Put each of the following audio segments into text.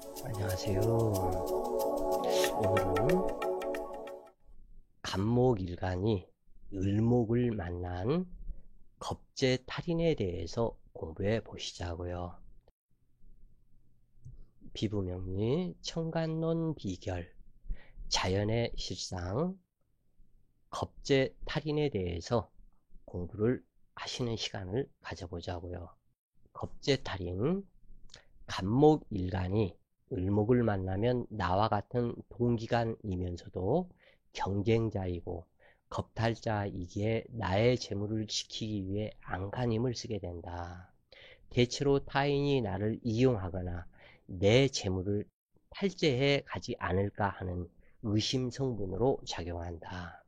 안녕하세요. 오늘은 간목일간이 을목을 만난 겁재탈인에 대해서 공부해 보시자고요. 비부명리, 청간론 비결, 자연의 실상, 겁재탈인에 대해서 공부를 하시는 시간을 가져보자고요. 겁재탈인, 간목일간이 을목을 만나면 나와 같은 동기간이면서도 경쟁자이고 겁탈자이기에 나의 재물을 지키기 위해 안간힘을 쓰게 된다. 대체로 타인이 나를 이용하거나 내 재물을 탈제해 가지 않을까 하는 의심 성분으로 작용한다.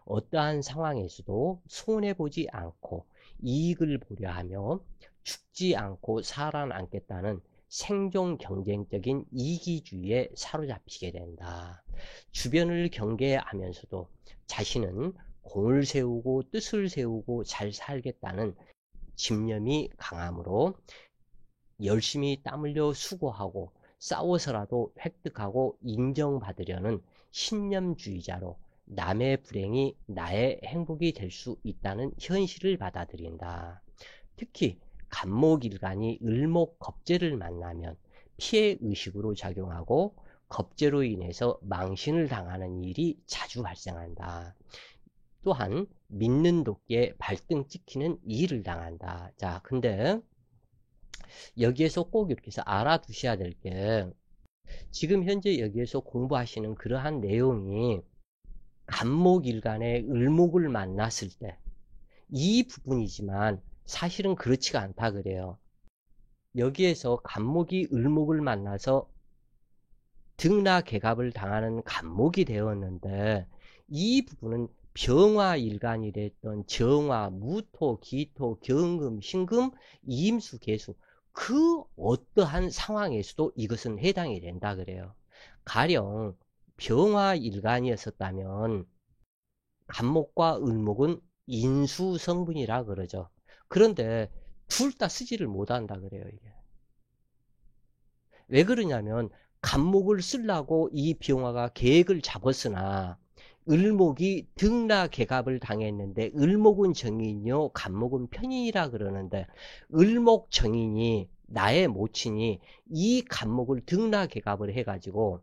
어떠한 상황에서도 손해보지 않고 이익을 보려 하며 죽지 않고 살아남겠다는 생존 경쟁적인 이기주의에 사로잡히게 된다. 주변을 경계하면서도 자신은 공을 세우고 뜻을 세우고 잘 살겠다는 집념이 강하므로 열심히 땀 흘려 수고하고 싸워서라도 획득하고 인정받으려는 신념주의자로 남의 불행이 나의 행복이 될 수 있다는 현실을 받아들인다. 특히 간목일간이 을목 겁재를 만나면 피해의식으로 작용하고 겁재로 인해서 망신을 당하는 일이 자주 발생한다. 또한 믿는 도끼에 발등 찍히는 일을 당한다. 자, 근데 여기에서 꼭 이렇게 해서 알아두셔야 될 게, 지금 현재 여기에서 공부하시는 그러한 내용이 간목일간의 을목을 만났을 때 이 부분이지만 사실은 그렇지가 않다 그래요. 여기에서 간목이 을목을 만나서 등락개갑을 당하는 간목이 되었는데, 이 부분은 병화일간이 됐던 정화, 무토, 기토, 경금, 신금, 이임수, 계수 그 어떠한 상황에서도 이것은 해당이 된다 그래요. 가령 병화일간이었었다면 간목과 을목은 인수성분이라 그러죠. 그런데 둘 다 쓰지를 못한다 그래요. 이게 왜 그러냐면 간목을 쓰려고 이 병화가 계획을 잡았으나 을목이 등락개갑을 당했는데, 을목은 정인이요 간목은 편인이라 그러는데, 을목 정인이 나의 모친이 이 간목을 등락개갑을 해가지고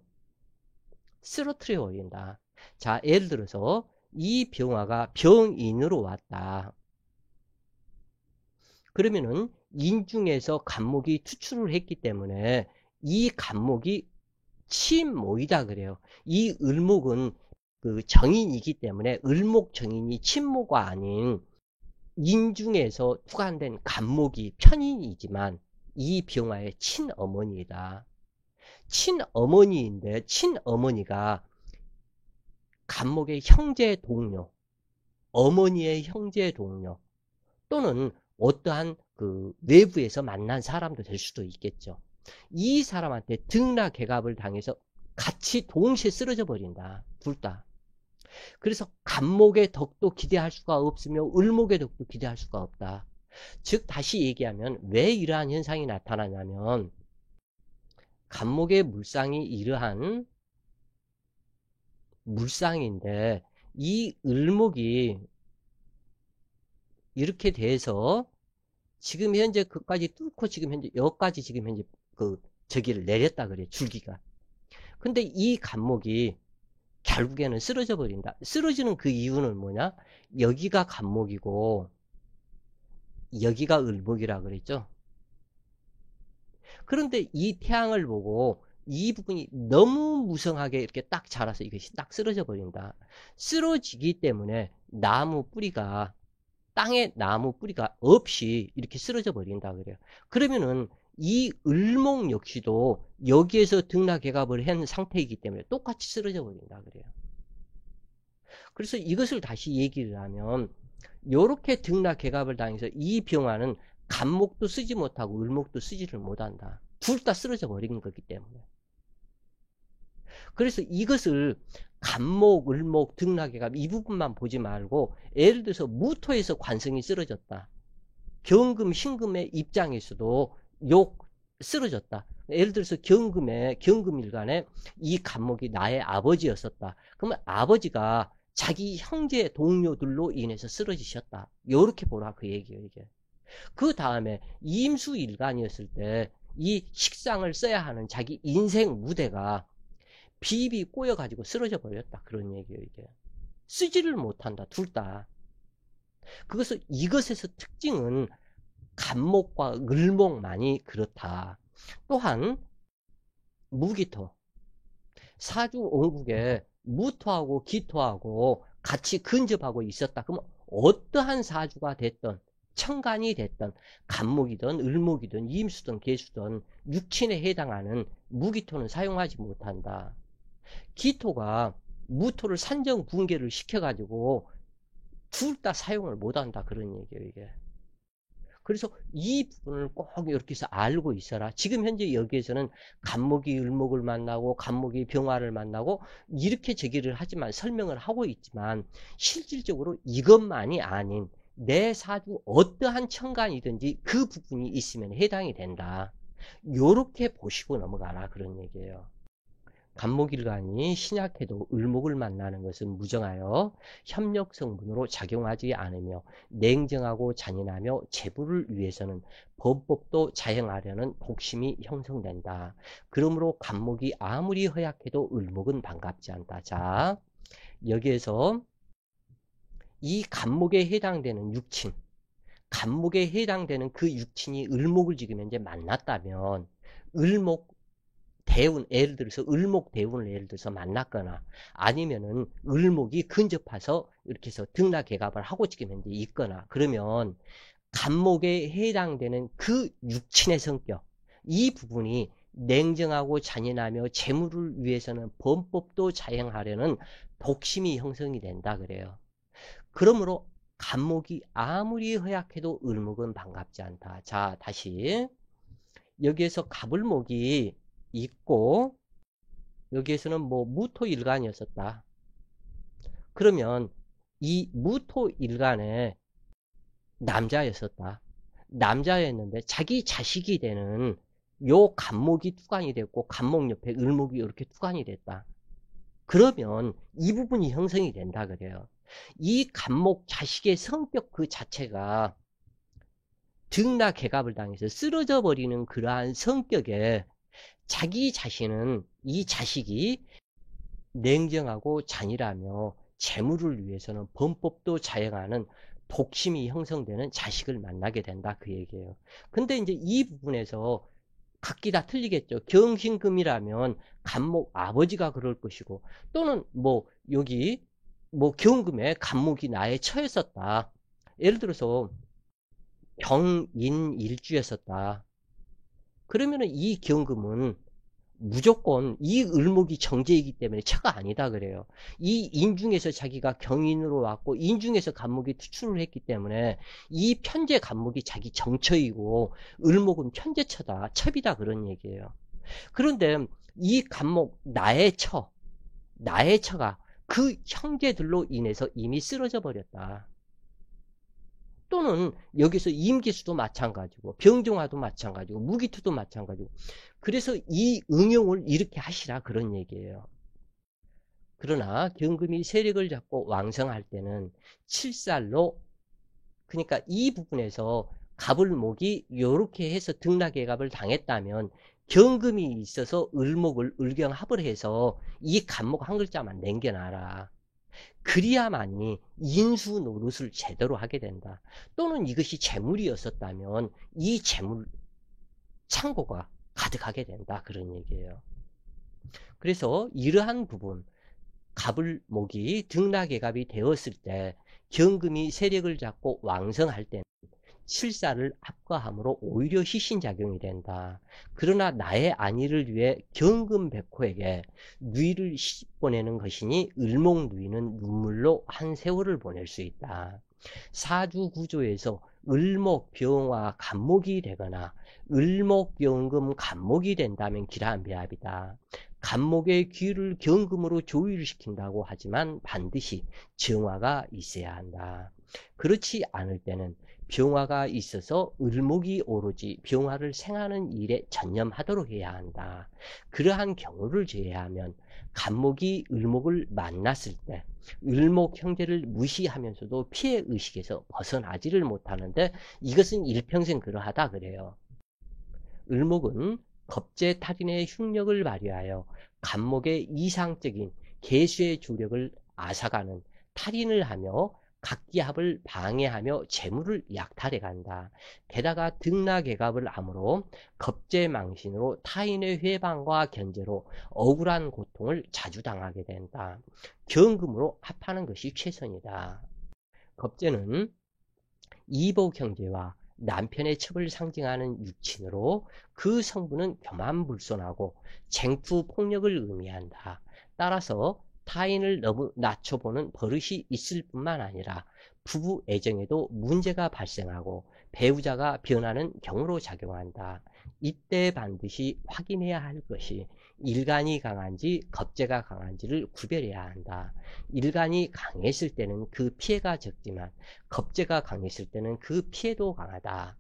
쓰러뜨려 버린다. 자, 예를 들어서 이 병화가 병인으로 왔다. 그러면은 인중에서 간목이 투출을 했기 때문에 이 간목이 친모이다 그래요. 이 을목은 그 정인이기 때문에 을목 정인이 친모가 아닌 인중에서 투간된 간목이 편인이지만 이 병화의 친어머니이다. 친어머니인데 친어머니가 간목의 형제 동료, 어머니의 형제 동료, 또는 어떠한 그 외부에서 만난 사람도 될 수도 있겠죠. 이 사람한테 등락개갑을 당해서 같이 동시에 쓰러져 버린다. 둘 다. 그래서 간목의 덕도 기대할 수가 없으며 을목의 덕도 기대할 수가 없다. 즉 다시 얘기하면 왜 이러한 현상이 나타나냐면, 간목의 물상이 이러한 물상인데 이 을목이 이렇게 돼서 지금 현재 그까지 뚫고 지금 현재 여기까지 지금 현재 그 저기를 내렸다 그래, 줄기가. 근데 이 간목이 결국에는 쓰러져 버린다. 쓰러지는 그 이유는 뭐냐? 여기가 간목이고 여기가 을목이라 그랬죠. 그런데 이 태양을 보고 이 부분이 너무 무성하게 이렇게 딱 자라서 이것이 딱 쓰러져 버린다. 쓰러지기 때문에 나무 뿌리가, 땅에 나무 뿌리가 없이 이렇게 쓰러져 버린다 그래요. 그러면은 이 을목 역시도 여기에서 등락개갑을 한 상태이기 때문에 똑같이 쓰러져 버린다 그래요. 그래서 이것을 다시 얘기를 하면, 요렇게 등락개갑을 당해서 이 병화는 간목도 쓰지 못하고 을목도 쓰지를 못한다. 둘 다 쓰러져 버린 거기 때문에. 그래서 이것을 간목, 을목, 등락개갑 이 부분만 보지 말고, 예를 들어서 무토에서 관성이 쓰러졌다. 경금, 신금의 입장에서도 쓰러졌다. 예를 들어서 경금일간에 이 간목이 나의 아버지였었다. 그러면 아버지가 자기 형제 동료들로 인해서 쓰러지셨다. 요렇게 보라 그 얘기예요, 이게. 그 다음에 임수일간이었을 때 이 식상을 써야 하는 자기 인생 무대가 비비 꼬여가지고 쓰러져 버렸다. 그런 얘기예요, 이게. 쓰지를 못한다, 둘 다. 이것에서 특징은 간목과 을목만이 그렇다. 또한 무기토. 사주 원국에 무토하고 기토하고 같이 근접하고 있었다. 그러면 어떠한 사주가 됐던 천간이 됐던 간목이든 을목이든 임수든 계수든 육친에 해당하는 무기토는 사용하지 못한다. 기토가 무토를 산정 붕괴를 시켜가지고 둘 다 사용을 못한다. 그런 얘기예요, 이게. 그래서 이 부분을 꼭 이렇게 해서 알고 있어라. 지금 현재 여기에서는 간목이 을목을 만나고 간목이 병화를 만나고 이렇게 제기를 하지만 설명을 하고 있지만 실질적으로 이것만이 아닌 내 사주 어떠한 천간이든지 그 부분이 있으면 해당이 된다. 요렇게 보시고 넘어가라 그런 얘기예요. 간목일간이 신약해도 을목을 만나는 것은 무정하여 협력 성분으로 작용하지 않으며 냉정하고 잔인하며 재부를 위해서는 범법도 자행하려는 독심이 형성된다. 그러므로 간목이 아무리 허약해도 을목은 반갑지 않다. 자, 여기에서 이 간목에 해당되는 육친, 간목에 해당되는 그 육친이 을목을 지금 현재 만났다면 을목 대운, 예를 들어서 을목 대운을 예를 들어서 만났거나 아니면은 을목이 근접해서 이렇게 해서 등락개갑을 하고 지금 현재 있거나 그러면 간목에 해당되는 그 육친의 성격, 이 부분이 냉정하고 잔인하며 재물을 위해서는 범법도 자행하려는 독심이 형성이 된다 그래요. 그러므로 간목이 아무리 허약해도 을목은 반갑지 않다. 자, 다시 여기에서 갑을목이 있고 여기에서는 뭐 무토일간이었었다. 그러면 이 무토일간에 남자였었다. 남자였는데 자기 자식이 되는 요 간목이 투간이 됐고 간목 옆에 을목이 이렇게 투간이 됐다. 그러면 이 부분이 형성이 된다 그래요. 이 간목 자식의 성격 그 자체가 등락개갑을 당해서 쓰러져 버리는 그러한 성격에 자기 자신은 이 자식이 냉정하고 잔인하며 재물을 위해서는 범법도 자행하는 독심이 형성되는 자식을 만나게 된다 그 얘기예요. 근데 이제 이 부분에서 각기 다 틀리겠죠. 경신금이라면 간목 아버지가 그럴 것이고 또는 뭐 여기 뭐 경금에 간목이 나의 처했었다. 예를 들어서 병인일주였었다. 그러면은 이 경금은 무조건 이 을목이 정제이기 때문에 처가 아니다 그래요. 이 인중에서 자기가 경인으로 왔고 인중에서 간목이 투출을 했기 때문에 이 편제 간목이 자기 정처이고 을목은 편제처다, 첩이다 그런 얘기예요. 그런데 이 간목 나의 처가 그 형제들로 인해서 이미 쓰러져 버렸다. 또는 여기서 임기수도 마찬가지고 병정화도 마찬가지고 무기투도 마찬가지고 그래서 이 응용을 이렇게 하시라 그런 얘기예요. 그러나 경금이 세력을 잡고 왕성할 때는 칠살로 그러니까 이 부분에서 갑을목이 이렇게 해서 등락개갑을 당했다면 경금이 있어서 을목을 을경합을 해서 이 간목 한 글자만 남겨놔라. 그리야만이 인수 노릇을 제대로 하게 된다. 또는 이것이 재물이었었다면 이 재물 창고가 가득하게 된다. 그런 얘기예요. 그래서 이러한 부분 갑을목이 등락개갑이 되었을 때 경금이 세력을 잡고 왕성할 때는 칠사를 합과함으로 오히려 희신작용이 된다. 그러나 나의 안위를 위해 경금백호에게 누이를 시집보내는 것이니 을목누이는 눈물로 한 세월을 보낼 수 있다. 사주구조에서 을목병화 간목이 되거나 을목병금 간목이 된다면 기라한배합이다. 간목의 귀를 경금으로 조율을 시킨다고 하지만 반드시 정화가 있어야 한다. 그렇지 않을 때는 병화가 있어서 을목이 오로지 병화를 생하는 일에 전념하도록 해야 한다. 그러한 경우를 제외하면 간목이 을목을 만났을 때 을목 형제를 무시하면서도 피해의식에서 벗어나지를 못하는데 이것은 일평생 그러하다 그래요. 을목은 겁재탈인의 흉력을 발휘하여 간목의 이상적인 개수의 조력을 앗아가는 탈인을 하며 각기합을 방해하며 재물을 약탈해 간다. 게다가 등락개갑을 하므로 겁재망신으로 타인의 회방과 견제로 억울한 고통을 자주 당하게 된다. 경금으로 합하는 것이 최선이다. 겁재는 이복 형제와 남편의 첩을 상징하는 육친으로 그 성분은 교만불손하고 쟁투폭력을 의미한다. 따라서 타인을 너무 낮춰보는 버릇이 있을 뿐만 아니라 부부 애정에도 문제가 발생하고 배우자가 변하는 경우로 작용한다. 이때 반드시 확인해야 할 것이 일간이 강한지 겁재가 강한지를 구별해야 한다. 일간이 강했을 때는 그 피해가 적지만 겁재가 강했을 때는 그 피해도 강하다.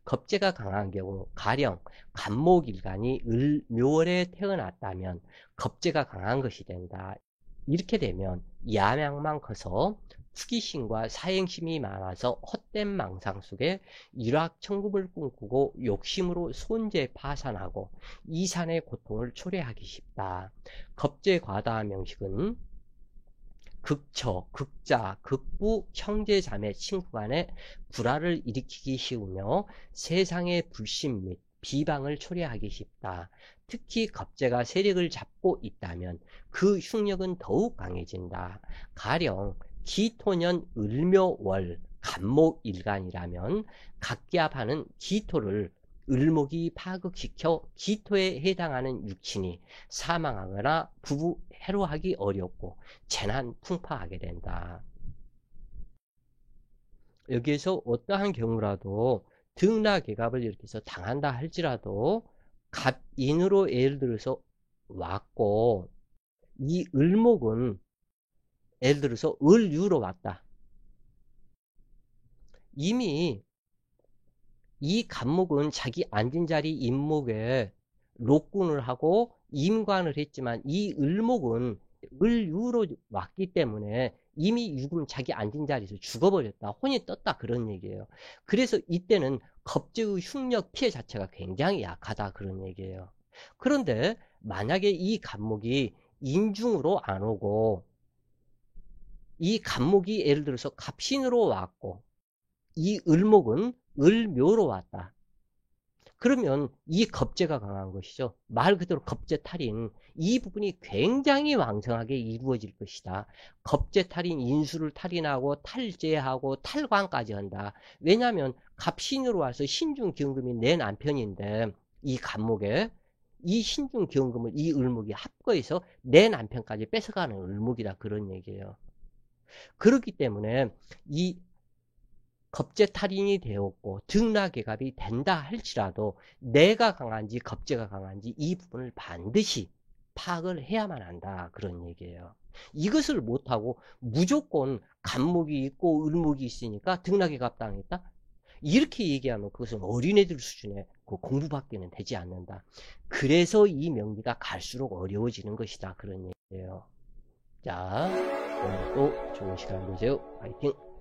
겁재가 강한 경우 가령 간목일간이 을묘월에 태어났다면 겁재가 강한 것이 된다. 이렇게 되면 야망만 커서 투기심과 사행심이 많아서 헛된 망상 속에 일확천금을 꿈꾸고 욕심으로 손재 파산하고 이산의 고통을 초래하기 쉽다. 겁재 과다한 명식은 극처, 극자, 극부, 형제자매, 친구 간에 불화를 일으키기 쉬우며 세상의 불신 및 비방을 초래하기 쉽다. 특히 겁재가 세력을 잡고 있다면 그 흉력은 더욱 강해진다. 가령 기토년 을묘월 간목일간이라면 각기합하는 기토를 을목이 파극시켜 기토에 해당하는 육친이 사망하거나 부부 해로하기 어렵고 재난 풍파하게 된다. 여기에서 어떠한 경우라도 등락개갑을 이렇게 해서 당한다 할지라도 갑인으로 예를 들어서 왔고 이 을목은 예를 들어서 을유로 왔다. 이미 이 간목은 자기 앉은 자리 임목에 록군을 하고 임관을 했지만 이 을목은 을유로 왔기 때문에 이미 유금 자기 앉은 자리에서 죽어버렸다. 혼이 떴다. 그런 얘기예요. 그래서 이때는 겁재의 흉력 피해 자체가 굉장히 약하다. 그런 얘기예요. 그런데 만약에 이 간목이 인중으로 안 오고 이 간목이 예를 들어서 갑신으로 왔고 이 을목은 을묘로 왔다. 그러면 이 겁재가 강한 것이죠. 말 그대로 겁재탈인 이 부분이 굉장히 왕성하게 이루어질 것이다. 겁재탈인 인수를 탈인하고 탈재하고 탈관까지 한다. 왜냐하면 갑신으로 와서 신중기운금이 내 남편인데 이 간목에 이 신중기운금을 이 을목이 합거해서 내 남편까지 뺏어가는 을목이다. 그런 얘기예요. 그렇기 때문에 이 겁재탈인이 되었고 등락개갑이 된다 할지라도 내가 강한지 겁재가 강한지 이 부분을 반드시 파악을 해야만 한다. 그런 얘기예요. 이것을 못하고 무조건 간목이 있고 을목이 있으니까 등락개갑 당했다? 이렇게 얘기하면 그것은 어린애들 수준의 그 공부밖에는 되지 않는다. 그래서 이 명리가 갈수록 어려워지는 것이다. 그런 얘기예요. 자, 오늘도 좋은 시간 되세요. 파이팅!